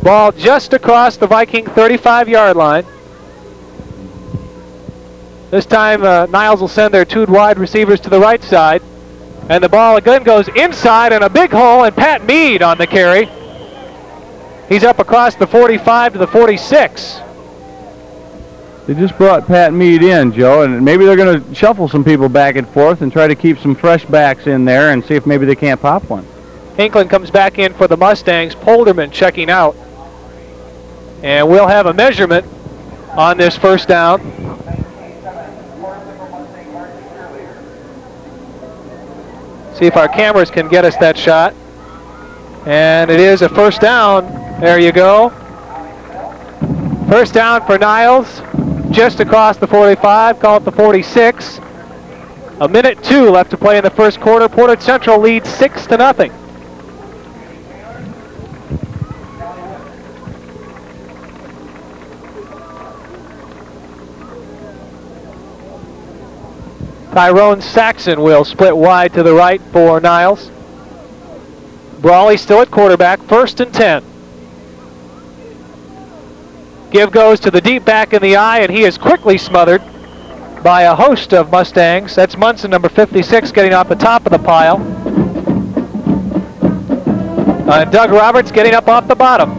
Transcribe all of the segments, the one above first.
Ball just across the Viking 35-yard line. This time Niles will send their two wide receivers to the right side. And the ball again goes inside and a big hole, and Pat Mead on the carry. He's up across the 45 to the 46. They just brought Pat Mead in, Joe, and maybe they're going to shuffle some people back and forth and try to keep some fresh backs in there and see if maybe they can't pop one. Hinkland comes back in for the Mustangs. Polderman checking out. And we'll have a measurement on this first down. See if our cameras can get us that shot. And it is a first down. There you go. First down for Niles. Just across the 45, call it the 46. A minute 2 left to play in the first quarter. Portage Central leads 6-0. Tyrone Saxon will split wide to the right for Niles. Brawley still at quarterback, 1st and 10. Give goes to the deep back in the eye, and he is quickly smothered by a host of Mustangs. That's Munson, number 56, getting off the top of the pile. Doug Roberts getting up off the bottom.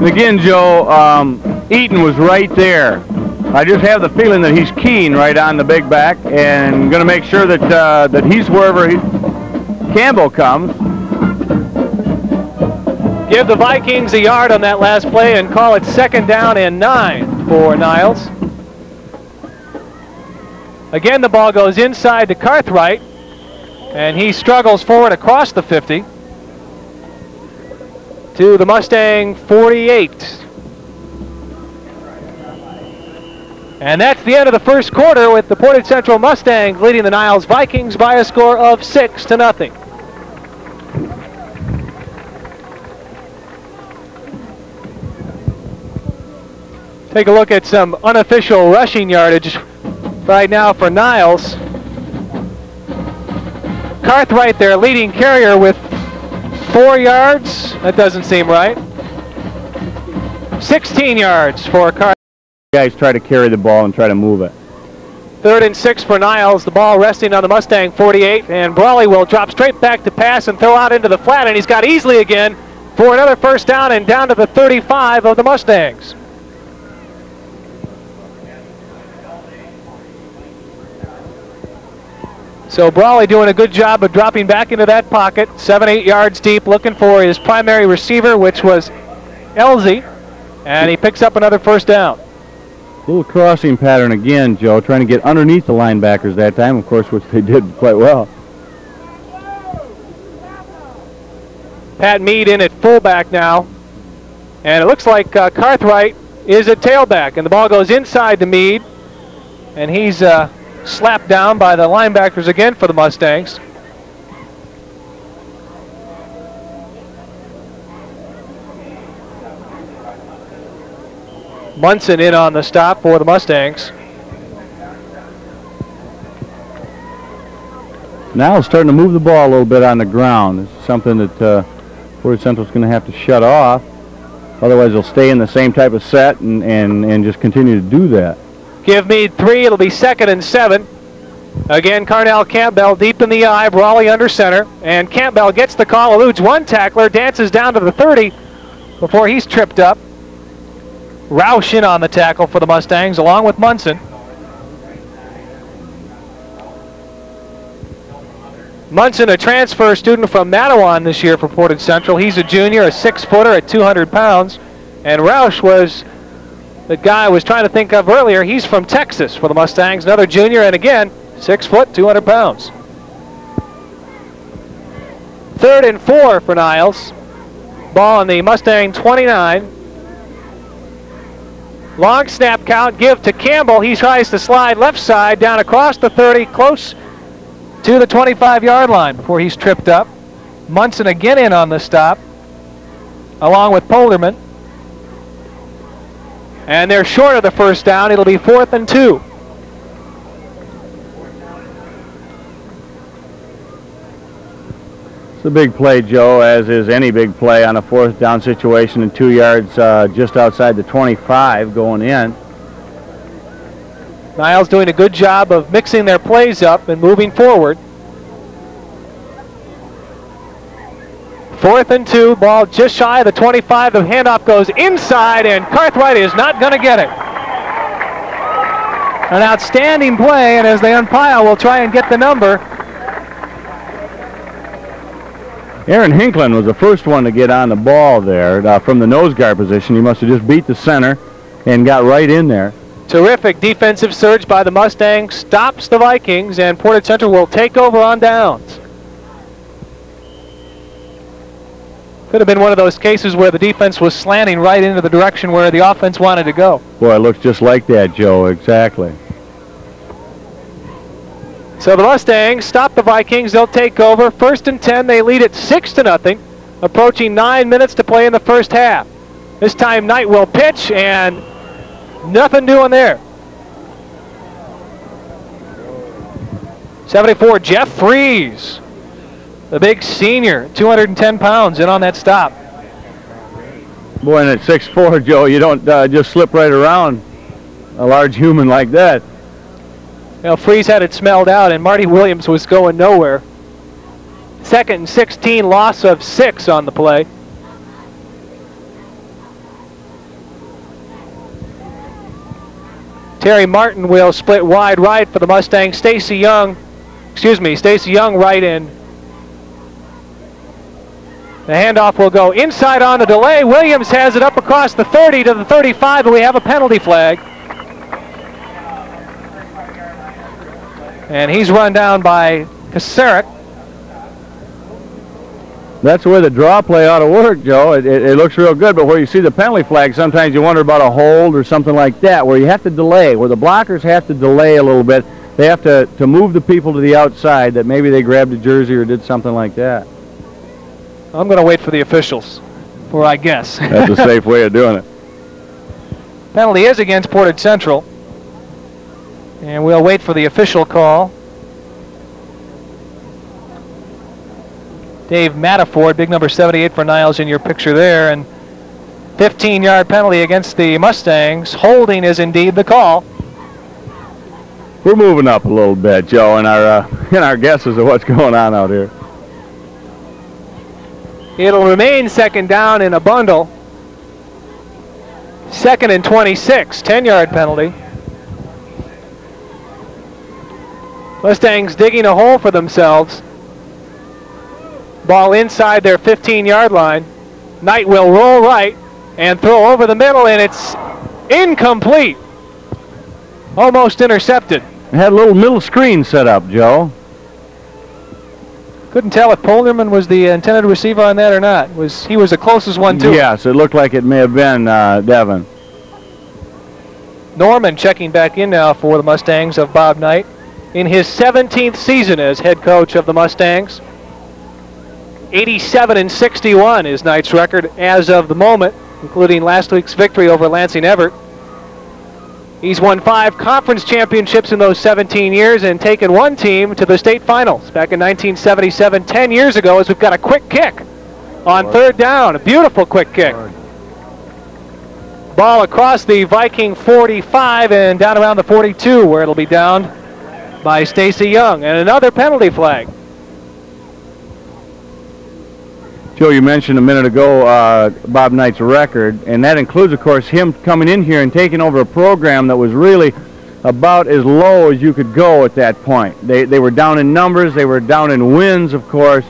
Again, Joe, Eaton was right there. I just have the feeling that he's keen right on the big back and going to make sure that that he's wherever Campbell comes. Give the Vikings a yard on that last play and call it 2nd down and 9 for Niles. Again, the ball goes inside to Cartwright, and he struggles forward across the 50 to the Mustang 48. And that's the end of the first quarter, with the Portage Central Mustangs leading the Niles Vikings by a score of 6-0. Take a look at some unofficial rushing yardage right now for Niles. Cartwright, their leading carrier, with 4 yards. That doesn't seem right. 16 yards for Cartwright. Guys try to carry the ball and try to move it. 3rd and 6 for Niles. The ball resting on the Mustang 48, and Brawley will drop straight back to pass and throw out into the flat, and he's got Easley again for another first down and down to the 35 of the Mustangs. So Brawley doing a good job of dropping back into that pocket, 7-8 yards deep, looking for his primary receiver, which was Elsie, and he picks up another first down. Little crossing pattern again, Joe, trying to get underneath the linebackers that time, of course, which they did quite well. Pat Mead in at fullback now, and it looks like Cartwright is at tailback, and the ball goes inside to Mead, and he's slapped down by the linebackers again for the Mustangs. Munson in on the stop for the Mustangs. Now starting to move the ball a little bit on the ground. It's something that Portage Central's going to have to shut off. Otherwise they'll stay in the same type of set and just continue to do that. Give Mead 3, it'll be 2nd and 7. Again, Carnell Campbell deep in the eye, Brawley under center, and Campbell gets the call, eludes one tackler, dances down to the 30 before he's tripped up. Roush in on the tackle for the Mustangs, along with Munson. Munson, a transfer student from Mattawan this year for Portage Central. He's a junior, a 6-footer at 200 pounds. And Roush was the guy I was trying to think of earlier. He's from Texas for the Mustangs, another junior, and again, 6 foot, 200 pounds. 3rd and 4 for Niles. Ball on the Mustang 29. Long snap count, give to Campbell. He tries to slide left side down across the 30, close to the 25-yard line before he's tripped up. Munson again in on the stop, along with Polderman. And they're short of the first down. It'll be 4th and 2. It's a big play, Joe, as is any big play on a 4th down situation and 2 yards just outside the 25 going in. Niles doing a good job of mixing their plays up and moving forward. 4th and 2, ball just shy of the 25. The handoff goes inside, and Cartwright is not going to get it. An outstanding play, and as they unpile, we'll try and get the number. Aaron Hinklin was the first one to get on the ball there from the nose guard position. He must have just beat the center and got right in there. Terrific defensive surge by the Mustangs, stops the Vikings, and Portage Central will take over on downs. Could have been one of those cases where the defense was slanting right into the direction where the offense wanted to go. Boy, it looks just like that, Joe, exactly. So the Mustangs stop the Vikings. They'll take over. 1st and 10. They lead it 6-0. Approaching 9 minutes to play in the first half. This time Knight will pitch, and nothing doing there. 74, Jeff Freeze. The big senior, 210 pounds, in on that stop. Boy, and at 6'4", Joe, you don't just slip right around a large human like that. Well, Freeze had it smelled out, and Marty Williams was going nowhere. 2nd and 16, loss of 6 on the play. Terry Martin will split wide right for the Mustangs. Stacy Young right in. The handoff will go inside on the delay. Williams has it up across the 30 to the 35, and we have a penalty flag. And he's run down by Kasarik. That's the way the draw play ought to work, Joe. It looks real good, but where you see the penalty flag, sometimes you wonder about a hold or something like that, where you have to delay, where the blockers have to delay a little bit. They have to move the people to the outside that maybe they grabbed a jersey or did something like that. I'm going to wait for the officials, for I guess. That's a safe way of doing it. Penalty is against Portage Central. And we'll wait for the official call. Dave Mattaford, big number 78 for Niles in your picture there. And 15-yard penalty against the Mustangs. Holding is indeed the call. We're moving up a little bit, Joe, in our guesses of what's going on out here. It'll remain 2nd down in a bundle. 2nd and 26, 10-yard penalty. Mustangs digging a hole for themselves. Ball inside their 15-yard line. Knight will roll right and throw over the middle, and it's incomplete. Almost intercepted. It had a little middle screen set up, Joe. Couldn't tell if Polderman was the intended receiver on that or not. He was the closest one to it. Yes, it looked like it may have been Devin. Norman checking back in now for the Mustangs of Bob Knight in his 17th season as head coach of the Mustangs. 87-61 is Knight's record as of the moment, including last week's victory over Lansing Everett. He's won 5 conference championships in those 17 years and taken one team to the state finals back in 1977, 10 years ago, as we've got a quick kick on 3rd down. A beautiful quick kick. Ball across the Viking 45 and down around the 42, where it'll be downed by Stacy Young. And another penalty flag. Joe, you mentioned a minute ago Bob Knight's record, and that includes, of course, him coming in here and taking over a program that was really about as low as you could go at that point. They were down in numbers, they were down in wins, of course,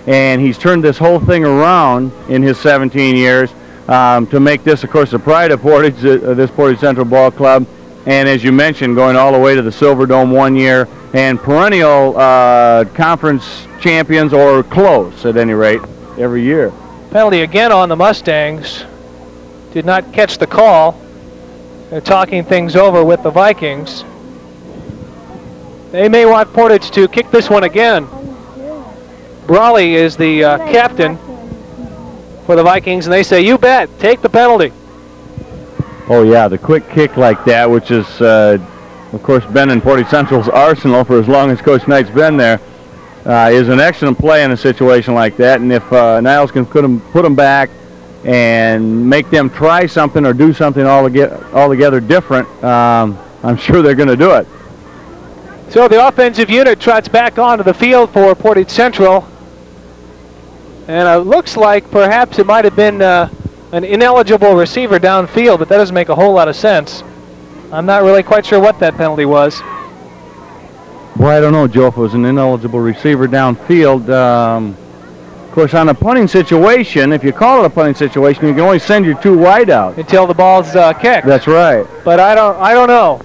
and he's turned this whole thing around in his 17 years to make this, of course, the pride of Portage, this Portage Central Ball Club, and as you mentioned, going all the way to the Silver Dome one year, and perennial conference champions, or close at any rate, every year. Penalty again on the Mustangs. Did not catch the call. They're talking things over with the Vikings. They may want Portage to kick this one again. Brawley is the captain for the Vikings, and they say, you bet, take the penalty. Oh yeah, the quick kick like that, which is, of course, been in Portage Central's arsenal for as long as Coach Knight's been there. is an excellent play in a situation like that. And if Niles can put them back and make them try something or do something altogether different, I'm sure they're going to do it. So the offensive unit trots back onto the field for Portage Central. And it looks like perhaps it might have been an ineligible receiver downfield, but that doesn't make a whole lot of sense. I'm not really quite sure what that penalty was. Boy, I don't know, Joe, if it was an ineligible receiver downfield. Of course, on a punting situation, if you call it a punting situation, you can only send your 2 wide out. Until the ball's kicked. That's right. But I don't know.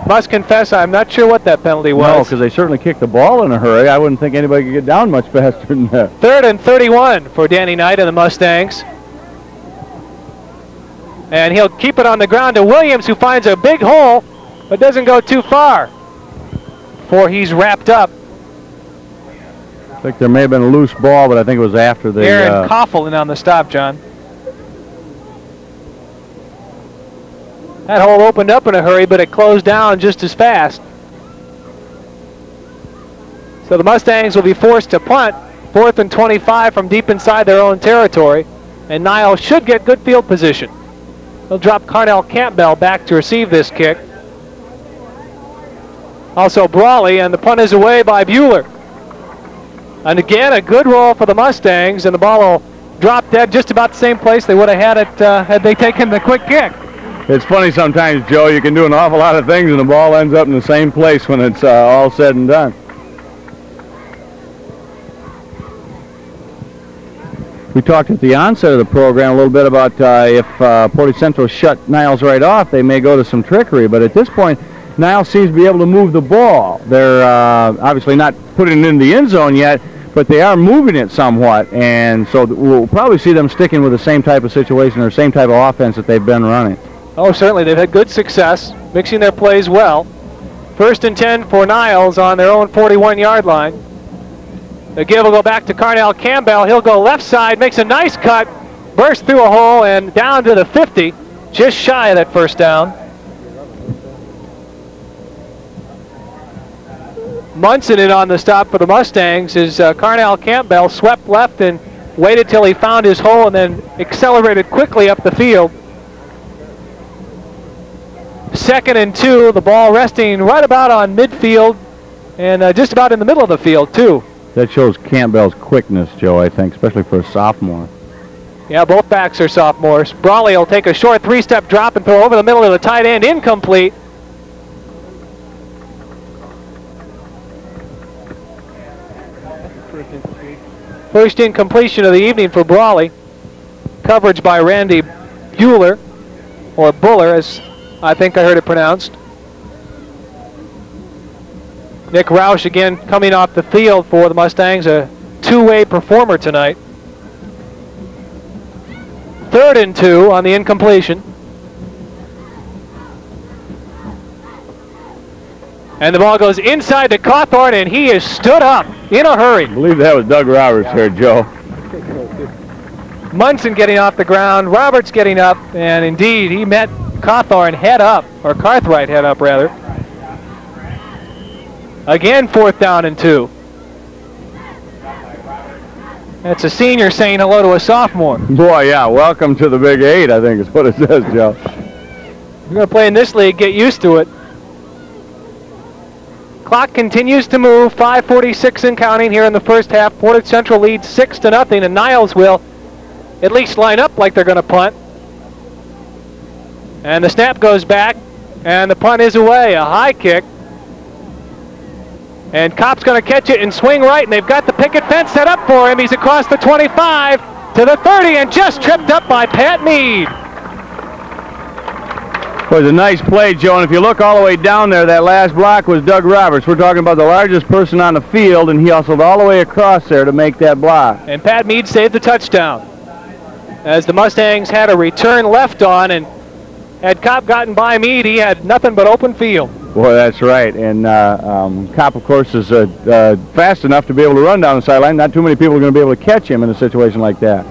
Must confess, I'm not sure what that penalty was. No, because they certainly kicked the ball in a hurry. I wouldn't think anybody could get down much faster than that. 3rd and 31 for Danny Knight and the Mustangs. And he'll keep it on the ground to Williams, who finds a big hole, but doesn't go too far before he's wrapped up. I think there may have been a loose ball, but I think it was after the... Aaron Coughlin on the stop, John. That hole opened up in a hurry, but it closed down just as fast. So the Mustangs will be forced to punt, 4th and 25 from deep inside their own territory, and Niles should get good field position. They'll drop Carnell Campbell back to receive this kick. Also Brawley, and the punt is away by Bueller. And again, a good roll for the Mustangs, and the ball will drop dead just about the same place they would have had it had they taken the quick kick. It's funny sometimes, Joe, you can do an awful lot of things and the ball ends up in the same place when it's all said and done. We talked at the onset of the program a little bit about if Portage Central shut Niles right off, they may go to some trickery. But at this point, Niles seems to be able to move the ball. They're obviously not putting it in the end zone yet, but they are moving it somewhat. And so we'll probably see them sticking with the same type of situation or same type of offense that they've been running. Oh, certainly. They've had good success, mixing their plays well. 1st and 10 for Niles on their own 41-yard line. The give will go back to Carnell Campbell. He'll go left side, makes a nice cut, bursts through a hole, and down to the 50, just shy of that first down. Munson in on the stop for the Mustangs as Carnell Campbell swept left and waited till he found his hole and then accelerated quickly up the field. 2nd and 2, the ball resting right about on midfield and just about in the middle of the field, too. That shows Campbell's quickness, Joe, I think, especially for a sophomore. Yeah, both backs are sophomores. Brawley will take a short 3-step drop and throw over the middle of the tight end, incomplete. First incompletion of the evening for Brawley. Coverage by Randy Bueller, or Buller, as I think I heard it pronounced. Nick Roush again coming off the field for the Mustangs, a 2-way performer tonight. 3rd and 2 on the incompletion. And the ball goes inside to Cawthorn, and he is stood up in a hurry. I believe that was Doug Roberts there, Joe. Munson getting off the ground, Roberts getting up, and indeed he met Cawthorn head up, or Cartwright head up rather. Again, 4th down and 2. That's a senior saying hello to a sophomore. Boy, yeah, welcome to the Big 8, I think is what it says, Joe. You're going to play in this league, get used to it. Clock continues to move, 5:46 and counting here in the first half. Portage Central leads 6-0, and Niles will at least line up like they're going to punt. And the snap goes back, and the punt is away, a high kick. And Kopp's going to catch it and swing right, and they've got the picket fence set up for him. He's across the 25 to the 30 and just tripped up by Pat Mead. It was a nice play, Joe, and if you look all the way down there, that last block was Doug Roberts. We're talking about the largest person on the field, and he hustled all the way across there to make that block. And Pat Mead saved the touchdown. As the Mustangs had a return left on, and had Kopp gotten by Mead, he had nothing but open field. Boy, that's right. And Kopp, of course, is fast enough to be able to run down the sideline. Not too many people are going to be able to catch him in a situation like that.